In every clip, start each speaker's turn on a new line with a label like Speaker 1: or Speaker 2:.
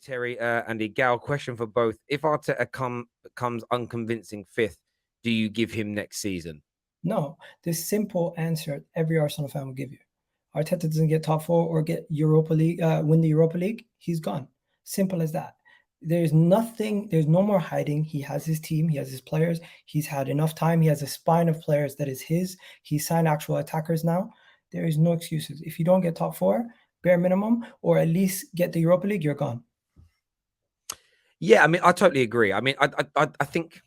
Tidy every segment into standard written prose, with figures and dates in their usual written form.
Speaker 1: Terry and the Gal. Question for both. If Arteta comes unconvincing fifth, do you give him next season?
Speaker 2: No, this simple answer every Arsenal fan will give you. Arteta doesn't get top four or get Europa League, win the Europa League, he's gone. Simple as that. There's nothing, there's no more hiding. He has his team, he has his players, he's had enough time, he has a spine of players that is his. He signed actual attackers now. There is no excuses. If you don't get top four, bare minimum, or at least get the Europa League, you're gone.
Speaker 1: Yeah, I mean, I totally agree. I mean, I think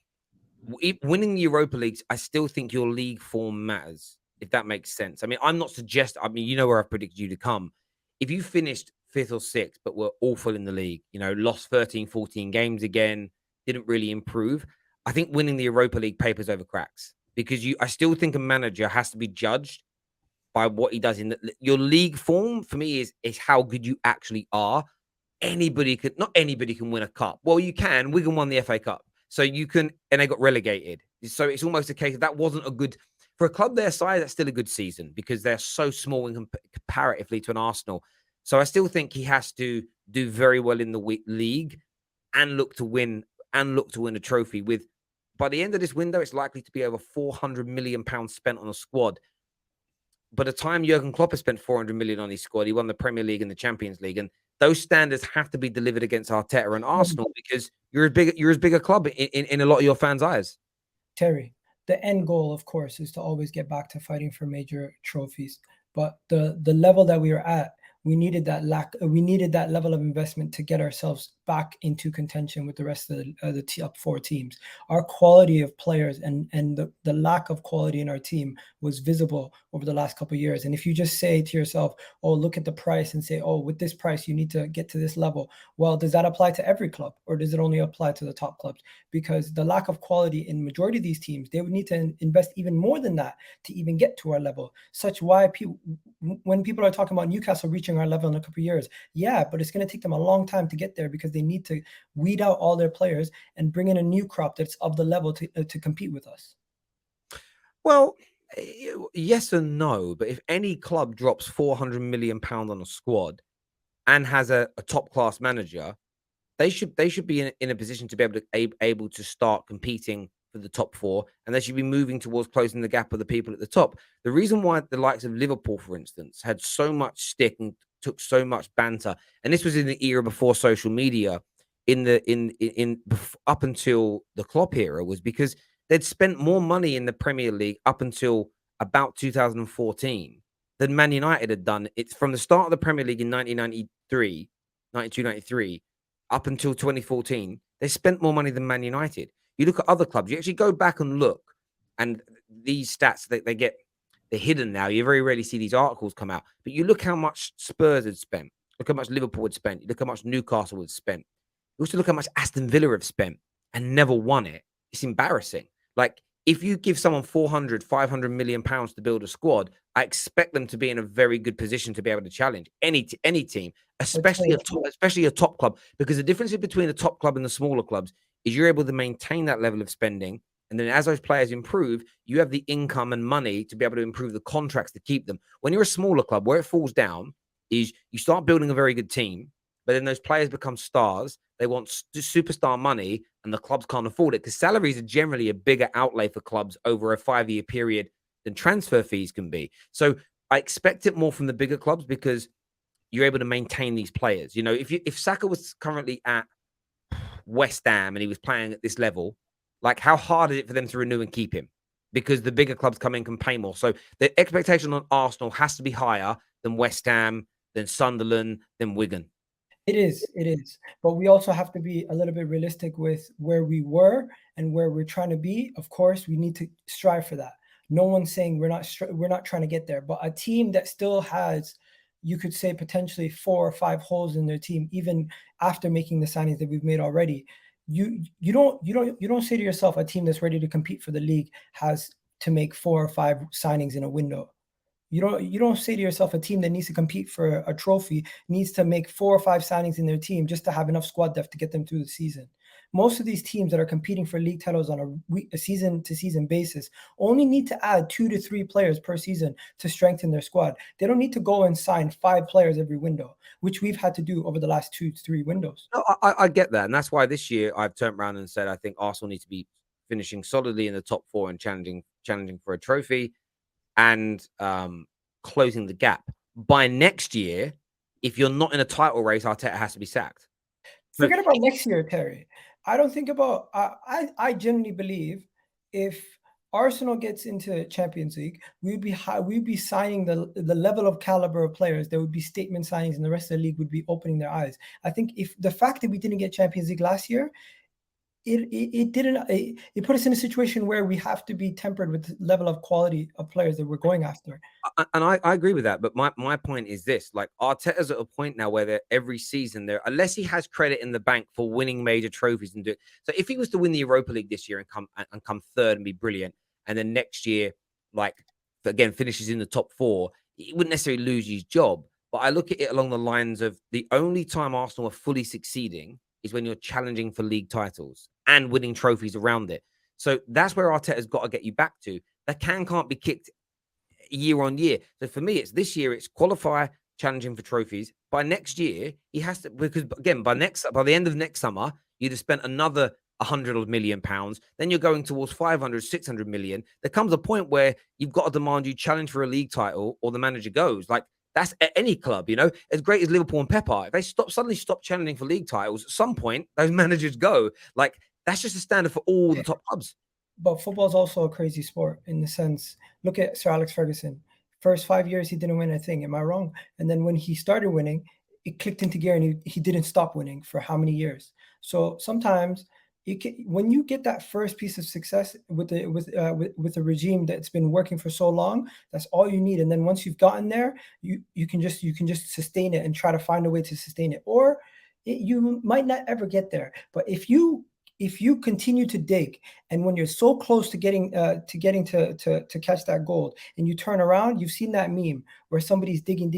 Speaker 1: winning the Europa Leagues, I still think your league form matters, if that makes sense. I mean, I'm not suggesting, I mean, you know where I predicted you to come. If you finished fifth or sixth, but were awful in the league, lost 13, 14 games again, didn't really improve, I think winning the Europa League papers over cracks because I still think a manager has to be judged by what he does in your league form. For me, is how good you actually are. Not anybody can win a cup. Well, you can. Wigan won the FA Cup. So you can, and they got relegated. So it's almost a case that wasn't a good, for a club their size, that's still a good season because they're so small in comparatively to an Arsenal. So I still think he has to do very well in the league and look to win a trophy with, by the end of this window, it's likely to be over £400 million spent on a squad. By the time Jurgen Klopp has spent 400 million on his squad, he won the Premier League and the Champions League, and those standards have to be delivered against Arteta and Arsenal because you're as big a club in a lot of your fans' eyes.
Speaker 2: Terry, the end goal, of course, is to always get back to fighting for major trophies. But the level that we are at, we needed that level of investment to get ourselves back into contention with the rest of the top four teams. Our quality of players and the lack of quality in our team was visible over the last couple of years. And if you just say to yourself, oh, look at the price and say, oh, with this price, you need to get to this level. Well, does that apply to every club or does it only apply to the top clubs? Because the lack of quality in majority of these teams, they would need to invest even more than that to even get to our level. When people are talking about Newcastle reaching our level in a couple of years, yeah, but it's going to take them a long time to get there because they need to weed out all their players and bring in a new crop that's of the level to compete with us.
Speaker 1: Well, yes and no, but if any club drops £400 million on a squad and has a top class manager, they should be in a position to be able to start competing for the top four, and they should be moving towards closing the gap of the people at the top. The reason why the likes of Liverpool, for instance, had so much stick and took so much banter, and this was in the era before social media, up until the Klopp era, was because they'd spent more money in the Premier League up until about 2014 than Man United had done. It's from the start of the Premier League in 1992, 93, up until 2014, they spent more money than Man United. You look at other clubs, you actually go back and look, and these stats they're hidden now. You very rarely see these articles come out, but you look how much Spurs had spent, look how much Liverpool had spent, you look how much Newcastle had spent. You also look how much Aston Villa have spent and never won it. It's embarrassing. Like, if you give someone 400, 500 million pounds to build a squad, I expect them to be in a very good position to be able to challenge any team, especially a top club, because the difference between the top club and the smaller clubs is you're able to maintain that level of spending. And then as those players improve, you have the income and money to be able to improve the contracts to keep them. When you're a smaller club, where it falls down is you start building a very good team, but then those players become stars. They want superstar money, and the clubs can't afford it because salaries are generally a bigger outlay for clubs over a 5-year period than transfer fees can be. So I expect it more from the bigger clubs because you're able to maintain these players. If Saka was currently at West Ham and he was playing at this level, like, how hard is it for them to renew and keep him? Because the bigger clubs come in, can pay more. So the expectation on Arsenal has to be higher than West Ham, than Sunderland, than Wigan.
Speaker 2: It is. But we also have to be a little bit realistic with where we were and where we're trying to be. Of course, we need to strive for that. No one's saying we're not trying to get there. But a team that still has, you could say, potentially 4 or 5 holes in their team, even after making the signings that we've made already, you don't say to yourself, a team that's ready to compete for the league has to make 4 or 5 signings in a window. You don't say to yourself, a team that needs to compete for a trophy needs to make 4 or 5 signings in their team just to have enough squad depth to get them through the season. Most of these teams that are competing for league titles on a season to season basis only need to add 2 to 3 players per season to strengthen their squad. They don't need to go and sign 5 players every window, which we've had to do over the last 2 to 3 windows.
Speaker 1: No, I get that, and that's why this year I've turned around and said I think Arsenal need to be finishing solidly in the top four and challenging for a trophy, and closing the gap. By next year, if you're not in a title race, Arteta has to be sacked. So
Speaker 2: Forget about next year, Terry. I don't think about. I genuinely believe if Arsenal gets into Champions League, we'd be signing the level of caliber of players. There would be statement signings, and the rest of the league would be opening their eyes. I think if the fact that we didn't get Champions League last year, it didn't it put us in a situation where we have to be tempered with the level of quality of players that we're going after.
Speaker 1: And I agree with that, but my point is this: like Arteta's at a point now where every season there, unless he has credit in the bank for winning major trophies and do it. So if he was to win the Europa League this year and come third and be brilliant, and then next year, like again finishes in the top four, he wouldn't necessarily lose his job. But I look at it along the lines of the only time Arsenal are fully succeeding is when you're challenging for league titles and winning trophies around it. So that's where Arteta's got to get you back to. That can't be kicked year on year. So for me, it's this year, it's qualify, challenging for trophies. By next year, he has to, because again, by the end of next summer, you'd have spent another 100 million pounds. Then you're going towards 500, 600 million. There comes a point where you've got to demand you challenge for a league title or the manager goes. Like that's at any club, as great as Liverpool and Pep are. If they suddenly stop challenging for league titles, at some point, those managers go. Like that's just a standard for all the top clubs.
Speaker 2: But football is also a crazy sport in the sense, look at Sir Alex Ferguson. First 5 years, he didn't win a thing. Am I wrong? And then when he started winning, it clicked into gear and he didn't stop winning for how many years? So sometimes when you get that first piece of success with a regime that's been working for so long, that's all you need. And then once you've gotten there, you can just sustain it and try to find a way to sustain it. Or you might not ever get there. But if you continue to dig, and when you're so close to getting to catch that gold, and you turn around, you've seen that meme where somebody's digging,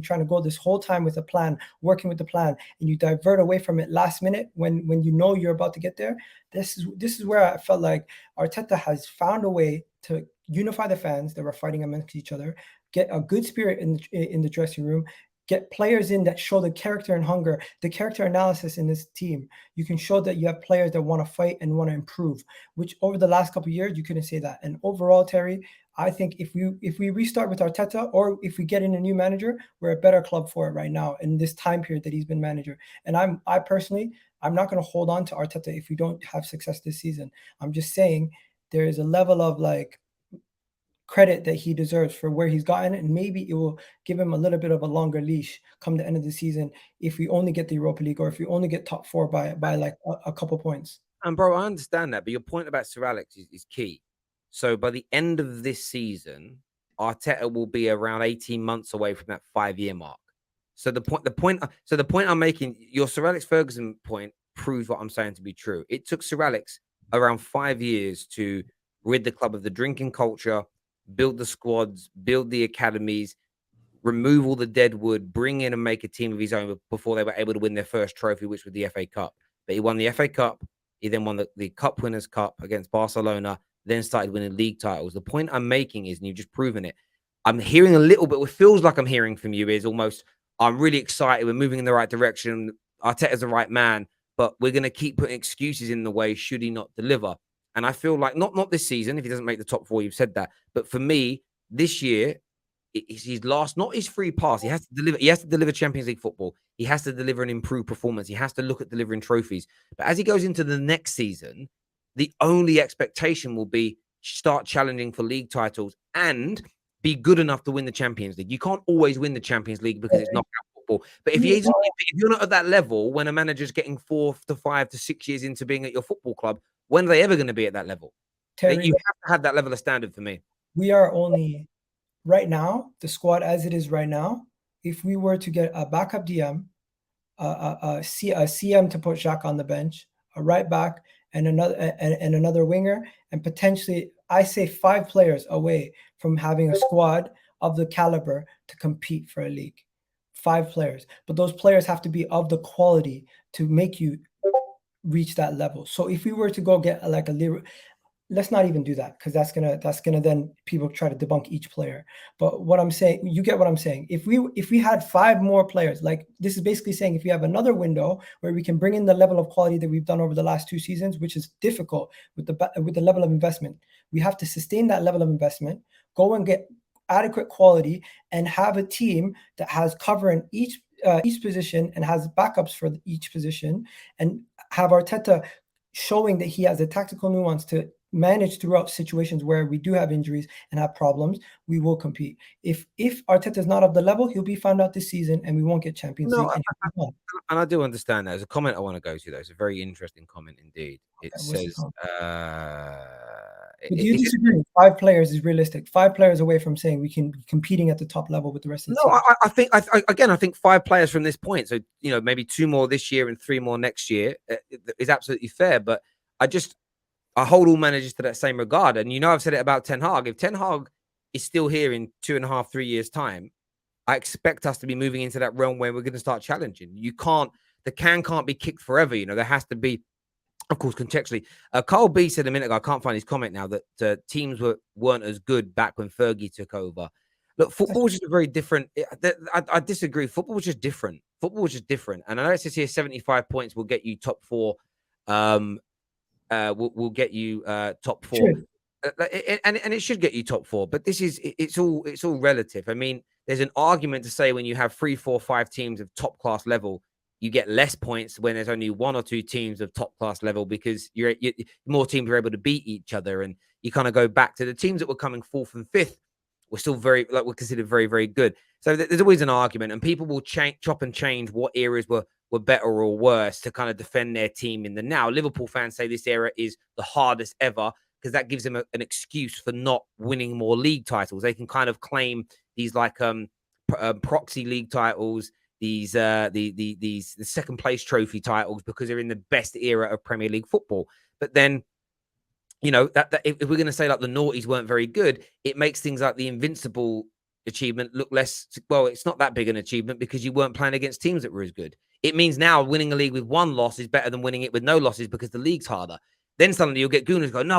Speaker 2: trying to go this whole time with a plan, working with the plan, and you divert away from it last minute when you know you're about to get there. This is where I felt like Arteta has found a way to unify the fans that were fighting amongst each other, get a good spirit in the dressing room, get players in that show the character and hunger, the character analysis in this team. You can show that you have players that want to fight and want to improve, which over the last couple of years, you couldn't say that. And overall, Terry, I think if we restart with Arteta, or if we get in a new manager, we're a better club for it right now in this time period that he's been manager. And I personally, I'm not going to hold on to Arteta if we don't have success this season. I'm just saying there is a level of like credit that he deserves for where he's gotten, and maybe it will give him a little bit of a longer leash come the end of the season if we only get the Europa League, or if we only get top four by like a couple points.
Speaker 1: And bro, I understand that, but your point about Sir Alex is key. So by the end of this season, Arteta will be around 18 months away from that 5-year mark. So the point I'm making, your Sir Alex Ferguson point proves what I'm saying to be true. It took Sir Alex around 5 years to rid the club of the drinking culture, build the squads, build the academies, remove all the dead wood, bring in and make a team of his own before they were able to win their first trophy, which was the FA Cup. But he won the FA Cup. He then won the Cup Winners' Cup against Barcelona, then started winning league titles. The point I'm making is, and you've just proven it, I'm hearing a little bit, what feels like I'm hearing from you is almost, I'm really excited, we're moving in the right direction, Arteta's the right man, but we're going to keep putting excuses in the way should he not deliver. And I feel like, not this season, if he doesn't make the top four, you've said that. But for me, this year, it's his last, not his free pass. He has to deliver. He has to deliver Champions League football. He has to deliver an improved performance. He has to look at delivering trophies. But as he goes into the next season, the only expectation will be start challenging for league titles and be good enough to win the Champions League. You can't always win the Champions League because it's knockout football. But if you're not at that level, when a manager's getting 4 to 5 to 6 years into being at your football club, when are they ever going to be at that level?
Speaker 2: Terry,
Speaker 1: you have to have that level of standard for me.
Speaker 2: We are only, right now, the squad as it is right now, if we were to get a backup DM, a CM to put Jacques on the bench, a right back, and another winger, and potentially, I say 5 players away from having a squad of the caliber to compete for a league. 5 players, but those players have to be of the quality to make you reach that level. So if we were to go get like a Leroy, let's not even do that, because that's gonna then people try to debunk each player. But what I'm saying, you get what I'm saying. If we had 5 more players, like this is basically saying if we have another window where we can bring in the level of quality that we've done over the last 2 seasons, which is difficult with the level of investment, we have to sustain that level of investment, go and get adequate quality, and have a team that has cover in each position and has backups for each position, and have Arteta showing that he has a tactical nuance to manage throughout situations where we do have injuries and have problems. We will compete. If Arteta is not of the level, he'll be found out this season, and we won't get Champions
Speaker 1: No,
Speaker 2: League.
Speaker 1: and I do understand that. There's a comment I want to go to, though. It's a very interesting comment indeed. It
Speaker 2: Okay,
Speaker 1: says,
Speaker 2: but do you disagree? 5 players is realistic. 5 players away from saying we can be competing at the top level with the rest of the
Speaker 1: no,
Speaker 2: team.
Speaker 1: I think 5 players from this point. So, maybe 2 more this year and 3 more next year is absolutely fair. But I hold all managers to that same regard. And, I've said it about Ten Hag. If Ten Hag is still here in 2.5, 3 years' time, I expect us to be moving into that realm where we're going to start challenging. The can can't be kicked forever. There has to be, of course, contextually. Carl B said a minute ago, I can't find his comment now, that teams weren't as good back when Fergie took over. Look, football was just a very different. I disagree. Football was just different. And I know it says here 75 points will get you top 4. Will get you top 4.
Speaker 2: Sure.
Speaker 1: And it should get you top 4, but it's all relative. I mean, there's an argument to say when you have 3, 4, 5 teams of top class level, you get less points when there's only 1 or 2 teams of top class level, because more teams are able to beat each other, and you kind of go back to the teams that were coming 4th and 5th were still we're considered very, very good. So there's always an argument, and people will chop and change what eras were better or worse to kind of defend their team in the now. Liverpool fans say this era is the hardest ever, because that gives them an excuse for not winning more league titles. They can kind of claim these proxy league titles, these the second place trophy titles, because they're in the best era of Premier League football. But then, that if we're going to say like the noughties weren't very good, it makes things like the Invincible achievement look less. Well, it's not that big an achievement because you weren't playing against teams that were as good. It means now winning a league with 1 loss is better than winning it with no losses because the league's harder. Then suddenly you'll get gooners go, no,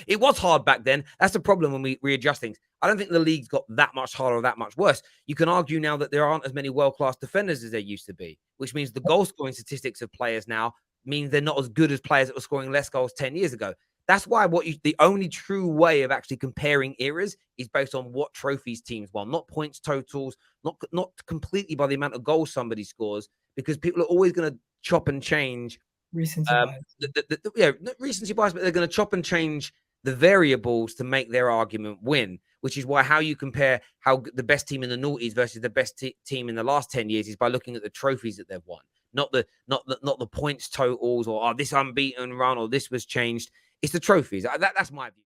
Speaker 1: it was hard back then. That's the problem when we readjust things. I don't think the league's got that much harder or that much worse. You can argue now that there aren't as many world-class defenders as there used to be, which means the goal-scoring statistics of players now means they're not as good as players that were scoring less goals 10 years ago. That's why the only true way of actually comparing eras is based on what trophies teams won, not points totals, not completely by the amount of goals somebody scores, because people are always going to chop and change
Speaker 2: recency bias.
Speaker 1: Not recency bias, but they're going to chop and change the variables to make their argument win, which is why how you compare how the best team in the noughties versus the best team in the last 10 years is by looking at the trophies that they've won, not the points totals or this unbeaten run or this was changed. It's the trophies. That's my view.